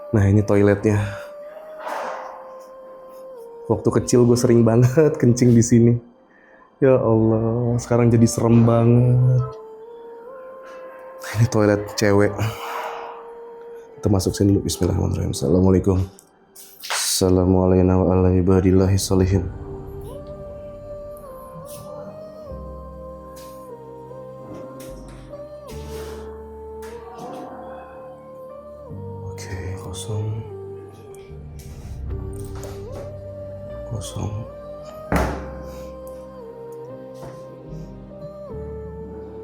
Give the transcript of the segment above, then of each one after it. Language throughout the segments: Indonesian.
Nah ini toiletnya. Waktu kecil gue sering banget kencing di sini. Ya Allah, sekarang jadi serem banget. Ini toilet cewek. Kita masuk sini dulu. Bismillahirrahmanirrahim. Assalamualaikum. Assalamualaikum warahmatullahi wabarakatuh. Oke, kosong. Kosong.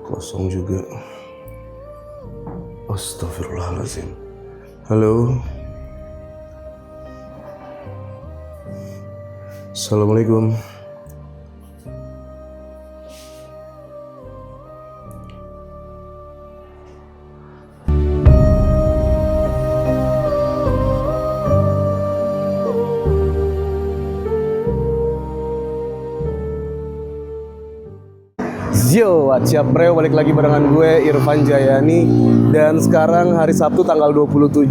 Kosong juga. Astagfirullahaladzim. Halo. Assalamualaikum. Yo, what's up bro, balik lagi barengan gue Irfan Jayani. Dan sekarang hari Sabtu tanggal 27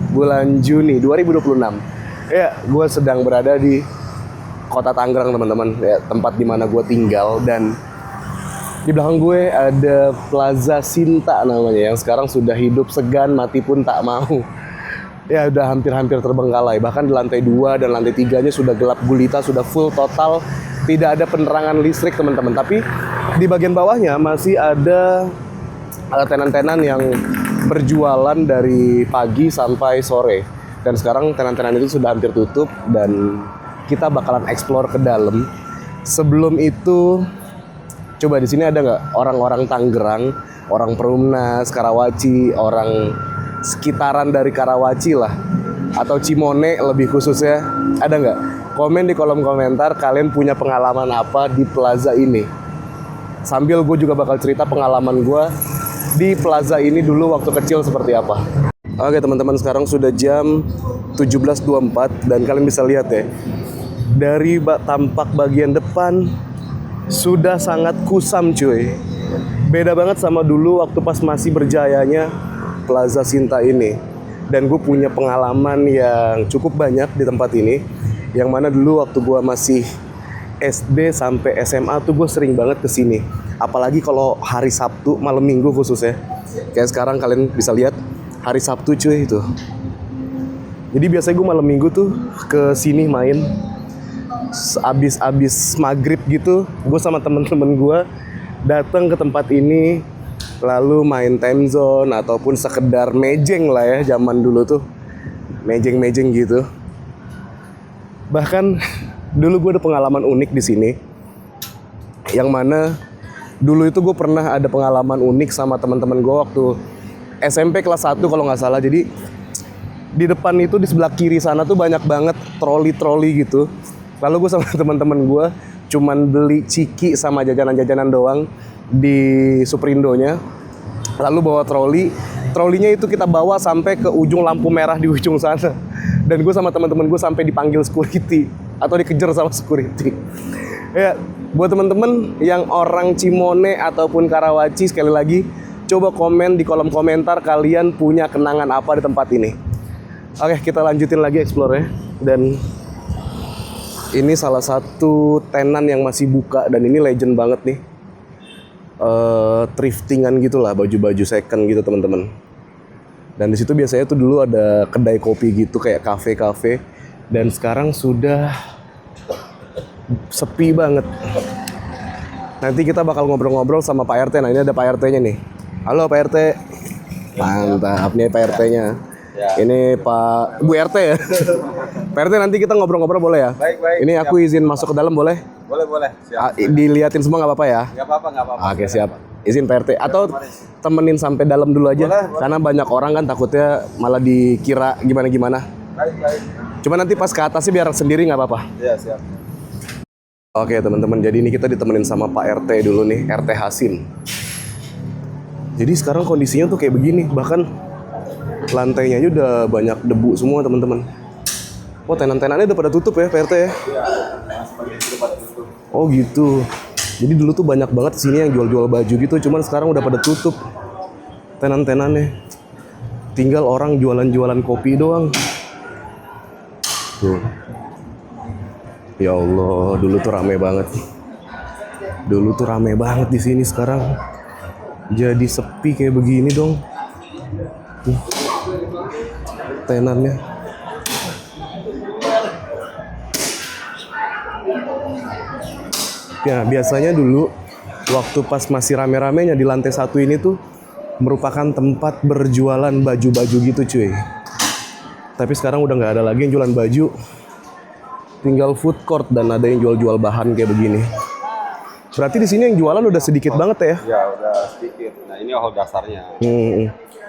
bulan Juni 2026. Ya, gue sedang berada di kota Tangerang teman-teman, ya, tempat dimana gue tinggal. Dan di belakang gue ada Plaza Sinta namanya, yang sekarang sudah hidup segan, mati pun tak mau. Ya udah hampir-hampir terbengkalai. Bahkan di lantai 2 dan lantai 3-nya sudah gelap gulita, sudah full total. Tidak ada penerangan listrik teman-teman. Tapi di bagian bawahnya masih ada tenan-tenan yang berjualan dari pagi sampai sore. Dan sekarang tenan-tenan itu sudah hampir tutup dan kita bakalan explore ke dalam. Sebelum itu, coba di sini ada nggak orang-orang Tangerang, orang Perumnas, Karawaci, orang sekitaran dari Karawaci lah, atau Cimone lebih khususnya, ada nggak? Komen di kolom komentar kalian punya pengalaman apa di plaza ini. Sambil gue juga bakal cerita pengalaman gue di plaza ini dulu waktu kecil seperti apa. Oke teman-teman, sekarang sudah jam 17.24 dan kalian bisa lihat ya, dari tampak bagian depan sudah sangat kusam cuy. Beda banget sama dulu waktu pas masih berjayanya Plaza Sinta ini. Dan gue punya pengalaman yang cukup banyak di tempat ini, yang mana dulu waktu gue masih SD sampai SMA tuh gue sering banget kesini. Apalagi kalau hari Sabtu, malam minggu khususnya. Kayak sekarang kalian bisa lihat, hari Sabtu cuy itu. Jadi biasanya gue malam minggu tuh ke sini main. Abis maghrib gitu, gue sama temen-temen gue datang ke tempat ini, lalu main time zone ataupun sekedar mejeng lah ya, zaman dulu tuh mejeng-mejeng gitu. Bahkan dulu gue ada pengalaman unik di sini, yang mana dulu itu gue pernah ada pengalaman unik sama teman-teman gue waktu SMP kelas 1 kalau nggak salah. Jadi di depan itu di sebelah kiri sana tuh banyak banget troli-troli gitu. Lalu gue sama teman-teman gue cuman beli ciki sama jajanan-jajanan doang di Superindonya. Lalu bawa trolinya itu kita bawa sampai ke ujung lampu merah di ujung sana. Dan gue sama teman-teman gue sampai dipanggil security atau dikejar sama security. Ya, buat teman-teman yang orang Cimone ataupun Karawaci, sekali lagi coba komen di kolom komentar kalian punya kenangan apa di tempat ini. Oke, kita lanjutin lagi explore ya. Dan ini salah satu tenan yang masih buka dan ini legend banget nih. Thriftingan gitulah, baju-baju second gitu teman-teman. Dan di situ biasanya tuh dulu ada kedai kopi gitu, kayak kafe-kafe. Dan sekarang sudah sepi banget. Nanti kita bakal ngobrol-ngobrol sama Pak RT. Nah ini ada Pak RT-nya nih. Halo Pak RT. Mantap nih Pak RT-nya. Ya. Ini Pak Bu RT ya. Pak RT, nanti kita ngobrol-ngobrol boleh ya? Baik. Ini aku izin masuk ke dalam boleh? Boleh. Siap. Diliatin semua nggak apa-apa ya? Nggak apa-apa. Oke, siap. Izin Pak RT. Atau temenin sampai dalam dulu aja. Boleh. Karena banyak orang kan takutnya malah dikira gimana-gimana. Baik. Cuma nanti pas ke atasnya biar sendiri nggak apa-apa. Iya, siap. Oke teman-teman, jadi ini kita ditemenin sama Pak RT dulu nih, RT Hasim. Jadi sekarang kondisinya tuh kayak begini, bahkan lantainya aja udah banyak debu semua teman-teman. Oh, tenan-tenannya udah pada tutup ya Pak RT ya? Iya, sebagian sudah pada tutup. Oh gitu. Jadi dulu tuh banyak banget sini yang jual-jual baju gitu, cuman sekarang udah pada tutup tenan-tenannya. tinggal orang jualan-jualan kopi doang. Tuh. Ya Allah, dulu tuh rame banget. Dulu tuh rame banget di sini, sekarang jadi sepi kayak begini dong. Tuh. Tenannya. Ya, biasanya dulu waktu pas masih rame-ramenya di lantai 1 ini tuh merupakan tempat berjualan baju-baju gitu cuy. Tapi sekarang udah nggak ada lagi yang jualan baju. Tinggal food court dan ada yang jual-jual bahan kayak begini. Berarti di sini yang jualan udah sedikit banget ya? Ya udah sedikit. Nah ini hall dasarnya.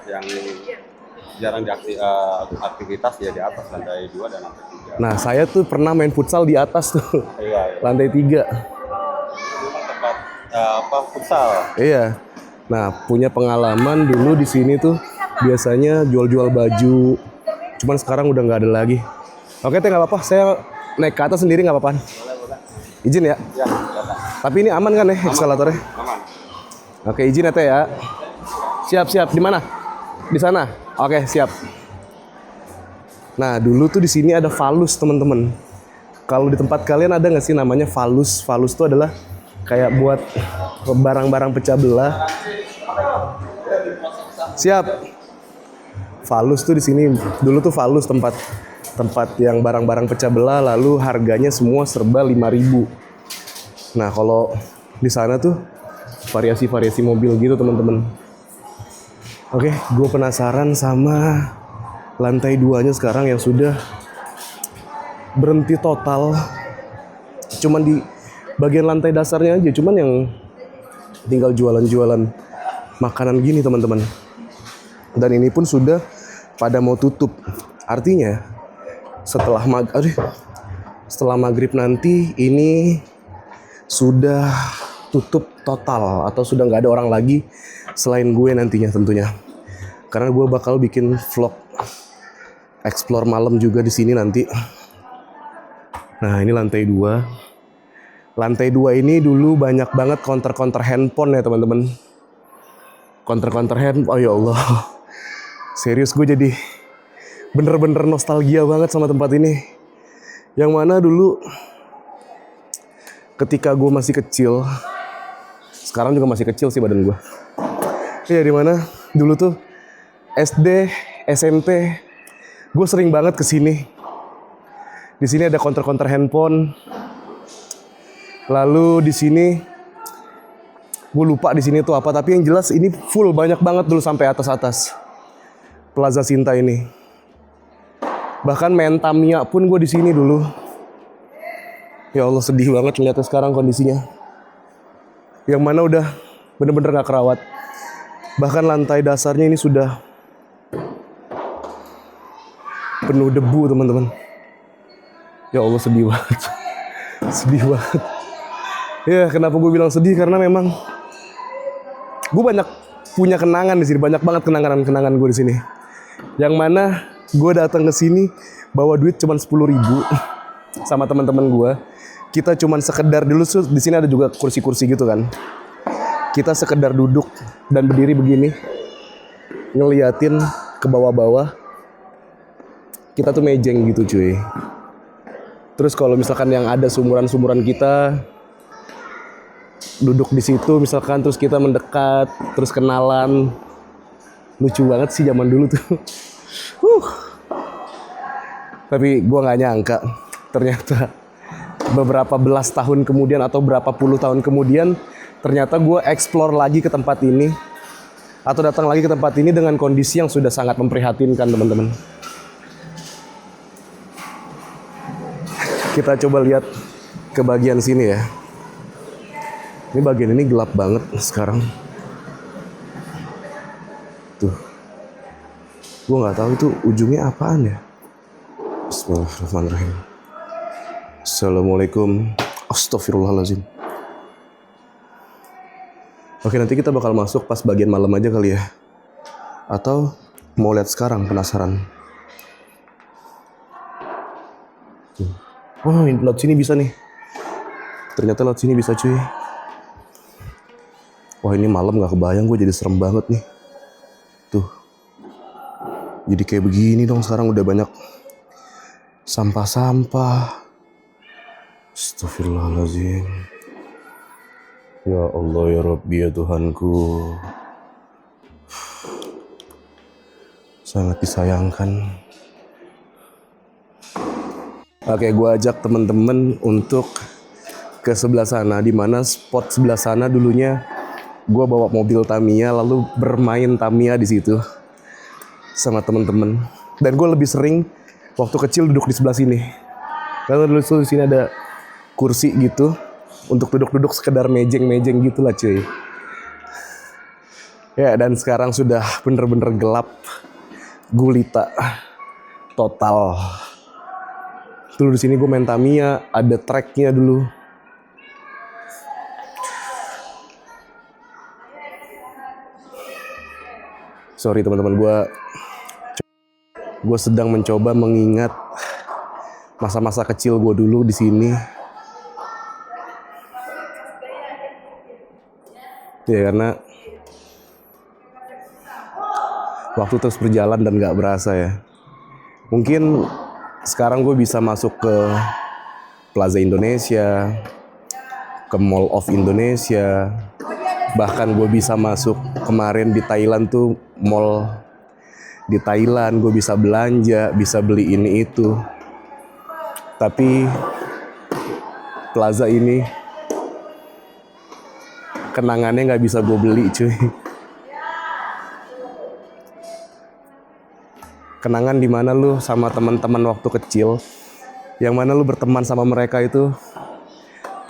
Yang jarang aktivitas ya di atas lantai 2 dan lantai 3. Nah, saya tuh pernah main futsal di atas tuh. Iya. Lantai 3. Tempat futsal. Iya. Nah, punya pengalaman dulu di sini tuh biasanya jual-jual baju. Cuman sekarang udah nggak ada lagi. Oke, teh nggak apa-apa. Saya naik ke atas sendiri nggak apa-apa. Izin ya? Ya, silakan. Tapi ini aman kan ya eskalatornya? Aman. Oke, izin ya teh ya. Siap. Di mana? Di sana. Oke, siap. Nah, dulu tuh di sini ada falus, teman-teman. Kalau di tempat kalian ada nggak sih namanya falus? Falus tuh adalah kayak buat barang-barang pecah belah. Siap. Falus tuh di sini dulu tuh falus tempat yang barang-barang pecah belah, lalu harganya semua serba 5.000. Nah, kalau di sana tuh variasi-variasi mobil gitu, teman-teman. Oke, gue penasaran sama lantai 2-nya sekarang yang sudah berhenti total. Cuman di bagian lantai dasarnya aja, cuman yang tinggal jualan-jualan makanan gini, teman-teman. Dan ini pun sudah pada mau tutup. Artinya setelah maghrib nanti ini sudah tutup total atau sudah nggak ada orang lagi selain gue nantinya tentunya. Karena gue bakal bikin vlog explore malam juga di sini nanti. Nah, ini lantai 2. Lantai 2 ini dulu banyak banget counter-counter handphone ya, teman-teman. Counter-counter handphone. Oh ya Allah. Serius, gue jadi bener-bener nostalgia banget sama tempat ini. Yang mana dulu ketika gue masih kecil, sekarang juga masih kecil sih badan gue. Iya, di mana dulu tuh SD, SMP, gue sering banget kesini. Di sini ada counter-counter handphone. Lalu di sini gue lupa di sini tuh apa, tapi yang jelas ini full banyak banget dulu sampai atas-atas. Plaza Sinta ini. Bahkan main Tamiya pun gue di sini dulu. Ya Allah, sedih banget lihatnya sekarang kondisinya. Yang mana udah bener-bener gak kerawat. Bahkan lantai dasarnya ini sudah penuh debu, teman-teman. Ya Allah, sedih banget. Sedih banget. Ya, kenapa gue bilang sedih? Karena memang gue banyak punya kenangan di sini. Banyak banget kenangan gue di sini. Yang mana gue datang ke sini bawa duit cuma 10.000 sama teman-teman gue. Kita cuma sekedar dulu di sini ada juga kursi-kursi gitu kan. Kita sekedar duduk dan berdiri begini, ngeliatin ke bawah-bawah. Kita tuh mejeng gitu, cuy. Terus kalau misalkan yang ada sumuran-sumuran kita duduk di situ misalkan, terus kita mendekat, terus kenalan. Lucu banget sih zaman dulu tuh. Tapi gue nggak nyangka ternyata beberapa belas tahun kemudian atau berapa puluh tahun kemudian ternyata gue explore lagi ke tempat ini atau datang lagi ke tempat ini dengan kondisi yang sudah sangat memprihatinkan, teman-teman. Kita coba lihat ke bagian sini ya. Ini bagian ini gelap banget sekarang. Tuh. Gue nggak tahu itu ujungnya apaan ya. Bismillahirrahmanirrahim. Assalamualaikum. Astagfirullahaladzim. Oke, nanti kita bakal masuk pas bagian malam aja kali ya. Atau mau lihat sekarang, penasaran. Tuh. Oh, laut sini bisa nih. Ternyata laut sini bisa, cuy. Wah, ini malam gak kebayang, gue jadi serem banget nih. Tuh. Jadi kayak begini dong, sekarang udah banyak sampah-sampah. Astagfirullahaladzim. Ya Allah ya Rabbi ya Tuhanku. Sangat disayangkan. Oke, gue ajak temen-temen untuk ke sebelah sana, di mana spot sebelah sana dulunya gue bawa mobil Tamiya lalu bermain Tamiya di situ sama temen-temen. Dan gue lebih sering waktu kecil duduk di sebelah sini. Karena dulu di sini ada kursi gitu untuk duduk-duduk sekedar mejeng-mejeng gitulah cuy. Ya, dan sekarang sudah bener-bener gelap gulita total. Dulu di sini gue main Tamiya, ada tracknya dulu. Sorry teman-teman, gue sedang mencoba mengingat masa-masa kecil gue dulu di sini. Ya karena waktu terus berjalan dan gak berasa ya. Mungkin sekarang gue bisa masuk ke Plaza Indonesia, ke Mall of Indonesia. Bahkan gue bisa masuk kemarin di Thailand tuh, mall di Thailand. Gue bisa belanja, bisa beli ini itu. Tapi Plaza ini kenangannya gak bisa gue beli cuy. Kenangan dimana lu sama teman-teman waktu kecil, yang mana lu berteman sama mereka itu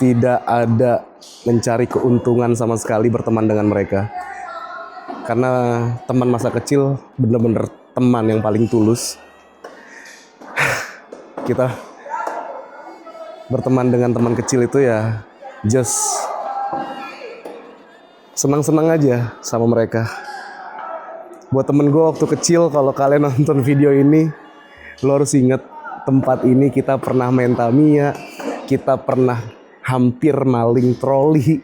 tidak ada mencari keuntungan sama sekali berteman dengan mereka. Karena teman masa kecil bener-bener teman yang paling tulus. Kita berteman dengan teman kecil itu ya just senang-senang aja sama mereka. Buat temen gue waktu kecil, kalau kalian nonton video ini, lo harus inget tempat ini kita pernah main Tamiya, kita pernah hampir maling troli,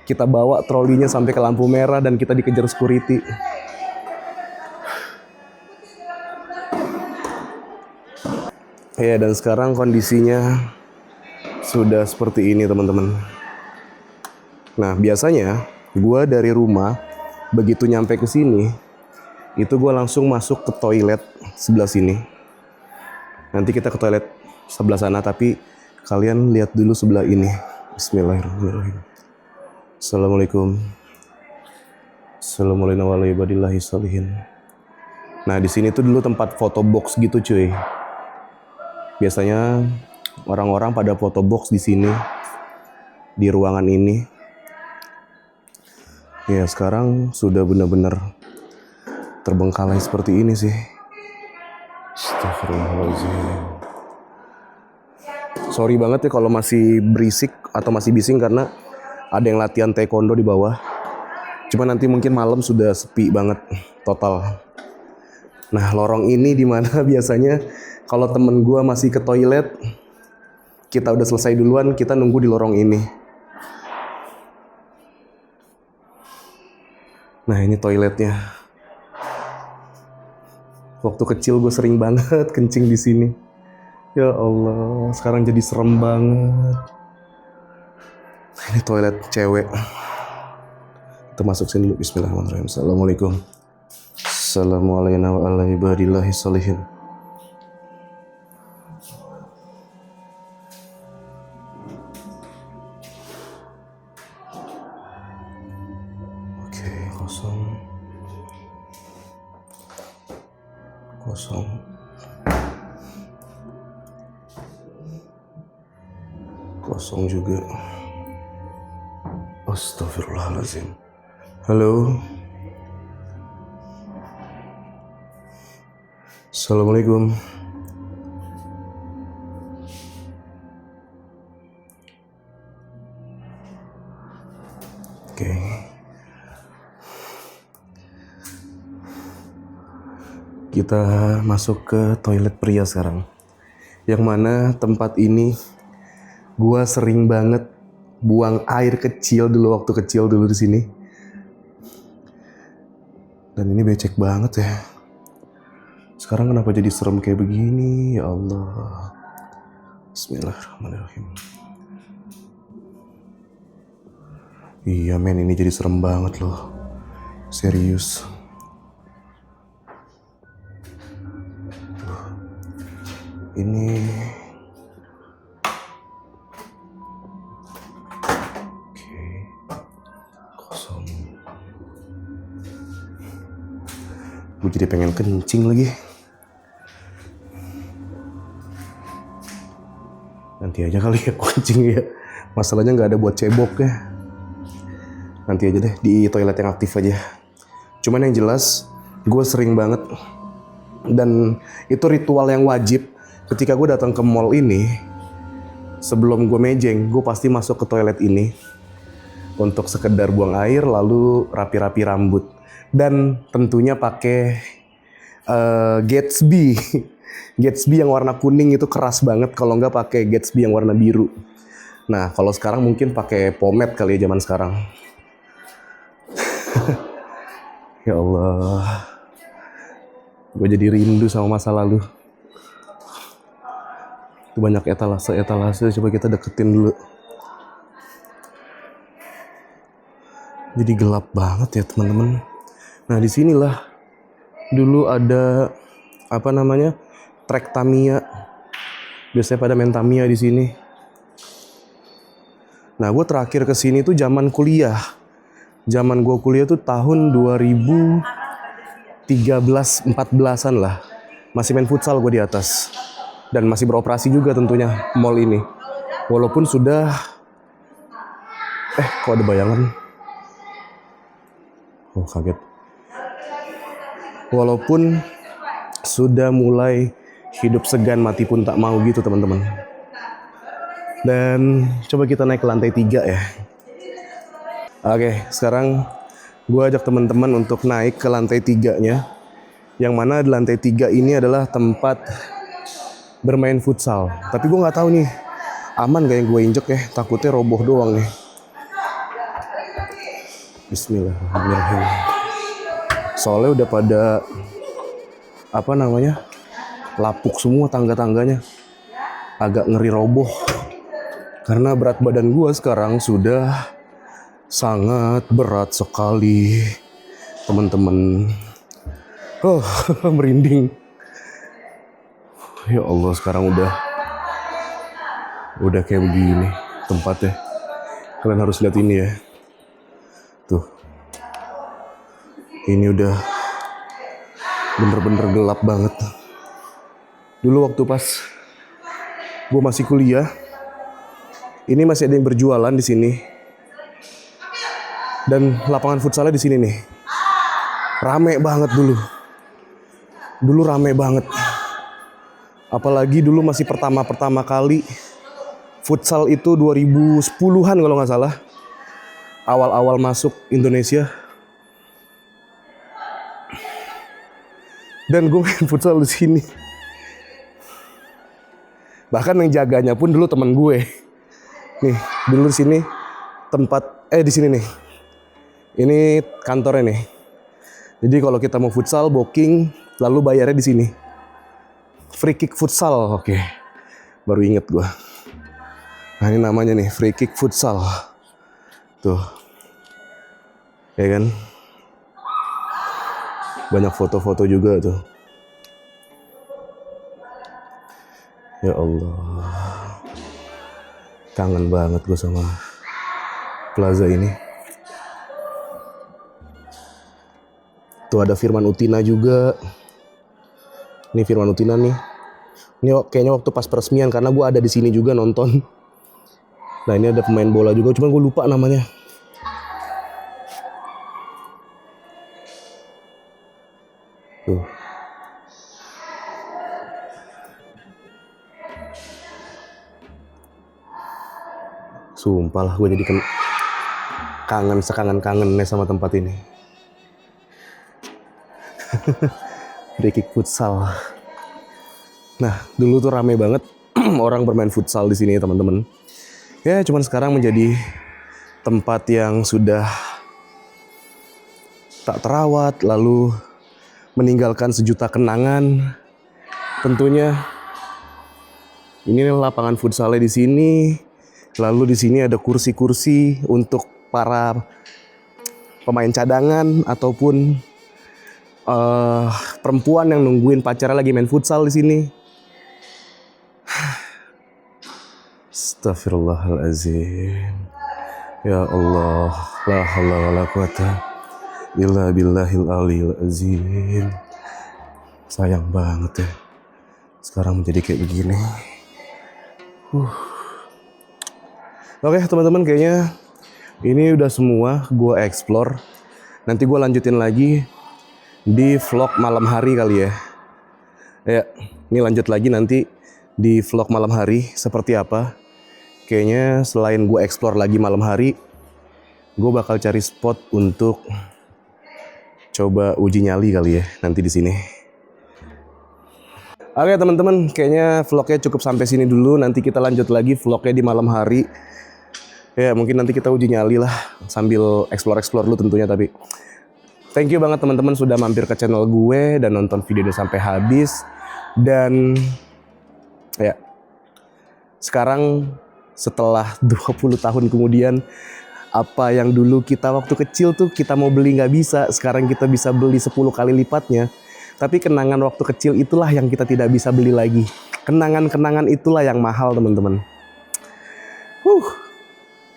kita bawa trolinya sampai ke lampu merah dan kita dikejar security. Ya, dan sekarang kondisinya sudah seperti ini teman-teman. Nah biasanya gue dari rumah begitu nyampe ke sini, itu gue langsung masuk ke toilet sebelah sini. Nanti kita ke toilet sebelah sana, tapi kalian lihat dulu sebelah ini. Bismillahirrahmanirrahim. Assalamualaikum. Assalamualaikum warahmatullahi wabarakatuh. Nah di sini tuh dulu tempat foto box gitu cuy. Biasanya orang-orang pada foto box di sini, di ruangan ini. Ya sekarang sudah benar-benar terbengkalai seperti ini sih. Astagfirullahaladzim. Sorry banget ya kalau masih berisik atau masih bising karena ada yang latihan taekwondo di bawah. Cuma nanti mungkin malam sudah sepi banget total. Nah lorong ini dimana biasanya kalau temen gue masih ke toilet, kita udah selesai duluan, kita nunggu di lorong ini. Nah ini toiletnya. Waktu kecil gue sering banget kencing di sini. Ya Allah, sekarang jadi serem banget. Ini toilet cewek. Kita masuk sini dulu. Bismillahirrahmanirrahim. Assalamualaikum. Assalamualaikum warahmatullahi wabarakatuh. Oke, kosong. Kosong juga. Astagfirullahaladzim. Halo. Assalamualaikum. Oke. Kita masuk ke toilet pria sekarang. Yang mana tempat ini gua sering banget buang air kecil dulu waktu kecil dulu di sini. Dan ini becek banget ya. Sekarang kenapa jadi serem kayak begini? Ya Allah. Bismillahirrahmanirrahim. Iya men, ini jadi serem banget loh. Serius. Ini oke, kosong. Gue jadi pengen kencing lagi. Nanti aja kali ya kencing ya. Masalahnya nggak ada buat cebok ya. Nanti aja deh di toilet yang aktif aja. Cuman yang jelas gue sering banget, dan itu ritual yang wajib. Ketika gue datang ke mall ini, sebelum gue mejeng, gue pasti masuk ke toilet ini untuk sekedar buang air, lalu rapi-rapi rambut, dan tentunya pakai Gatsby. Gatsby yang warna kuning itu keras banget, kalau nggak pakai Gatsby yang warna biru. Nah, kalau sekarang mungkin pakai pomade kali ya zaman sekarang. Ya Allah, gue jadi rindu sama masa lalu. Itu banyak etalase, coba kita deketin dulu. Jadi gelap banget ya teman-teman. Nah disinilah dulu ada trek Tamiya. Biasanya pada main Tamiya di sini. Nah gue terakhir ke sini tuh zaman kuliah. Zaman gue kuliah tuh tahun 2013-14an lah. Masih main futsal gue di atas. Dan masih beroperasi juga tentunya mall ini. Walaupun sudah... kok ada bayangan? Oh kaget. Walaupun sudah mulai hidup segan mati pun tak mau gitu teman-teman. Dan coba kita naik ke lantai 3 ya. Oke, sekarang gue ajak teman-teman untuk naik ke lantai 3-nya. Yang mana di lantai 3 ini adalah tempat bermain futsal. Tapi gue nggak tahu nih aman gak yang gue injek ya. Takutnya roboh doang nih. Bismillahirrahmanirrahim. Soalnya udah pada lapuk semua tangga-tangganya. Agak ngeri roboh. Karena berat badan gue sekarang sudah sangat berat sekali, teman-teman. Merinding. Ya Allah, sekarang udah kayak begini tempatnya. Kalian harus lihat ini ya. Tuh. Ini udah bener-bener gelap banget. Dulu waktu pas gue masih kuliah, ini masih ada yang berjualan di sini. Dan lapangan futsalnya di sini nih. Rame banget dulu. Dulu rame banget. Apalagi dulu masih pertama kali futsal itu 2010-an kalau nggak salah. Awal-awal masuk Indonesia. Dan gue main futsal di sini. Bahkan yang jaganya pun dulu teman gue. Nih, dulu di sini di sini nih. Ini kantornya nih. Jadi kalau kita mau futsal, booking, lalu bayarnya di sini. Free kick futsal, oke. Baru inget gue. Nah ini namanya nih, free kick futsal. Tuh. Ya kan? Banyak foto-foto juga tuh. Ya Allah. Kangen banget gue sama plaza ini. Tuh ada Firman Utina juga. Ini Firman Utina nih. Ini kayaknya waktu pas peresmian karena gue ada di sini juga nonton. Nah ini ada pemain bola juga, cuman gue lupa namanya. Tuh. Sumpah lah gue jadi sekangen-kangennya sama tempat ini. Free kick futsal. Nah, dulu tuh rame banget orang bermain futsal di sini, teman-teman. Ya, cuman sekarang menjadi tempat yang sudah tak terawat, lalu meninggalkan sejuta kenangan. Tentunya ini lapangan futsalnya di sini. Lalu di sini ada kursi-kursi untuk para pemain cadangan ataupun perempuan yang nungguin pacarnya lagi main futsal di sini. Astagfirullahalazim. Ya Allah, la haula wala quwata illa billahil aliyil azim. Sayang banget ya sekarang menjadi kayak begini. Oke teman-teman, kayaknya ini udah semua gue explore. Nanti gue lanjutin lagi di vlog malam hari kali ya. Ya, ini lanjut lagi nanti di vlog malam hari seperti apa. Kayaknya selain gue explore lagi malam hari, gue bakal cari spot untuk coba uji nyali kali ya nanti di sini. Oke teman-teman, kayaknya vlognya cukup sampai sini dulu. Nanti kita lanjut lagi vlognya di malam hari. Ya mungkin nanti kita uji nyali lah sambil explore dulu tentunya. Tapi thank you banget teman-teman sudah mampir ke channel gue dan nonton videonya sampai habis. Dan ya sekarang setelah 20 tahun kemudian, apa yang dulu kita waktu kecil tuh kita mau beli nggak bisa, sekarang kita bisa beli 10 kali lipatnya. Tapi kenangan waktu kecil itulah yang kita tidak bisa beli lagi. Kenangan-kenangan itulah yang mahal teman-teman.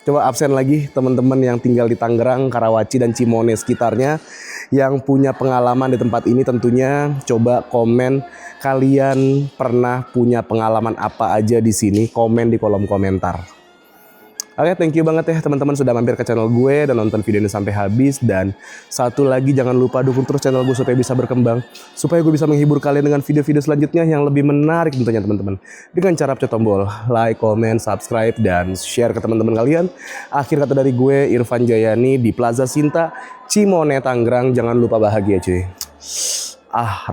Coba absen lagi teman-teman yang tinggal di Tangerang, Karawaci, dan Cimone sekitarnya yang punya pengalaman di tempat ini. Tentunya coba komen kalian pernah punya pengalaman apa aja di sini, komen di kolom komentar. Oke, thank you banget ya teman-teman sudah mampir ke channel gue dan nonton video ini sampai habis. Dan satu lagi, jangan lupa dukung terus channel gue supaya bisa berkembang, supaya gue bisa menghibur kalian dengan video-video selanjutnya yang lebih menarik tentunya teman-teman. Dengan cara pencet tombol like, comment, subscribe, dan share ke teman-teman kalian. Akhir kata dari gue, Irfan Jayani di Plaza Sinta, Cimone, Tangerang. Jangan lupa bahagia cuy.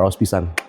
Raos pisan.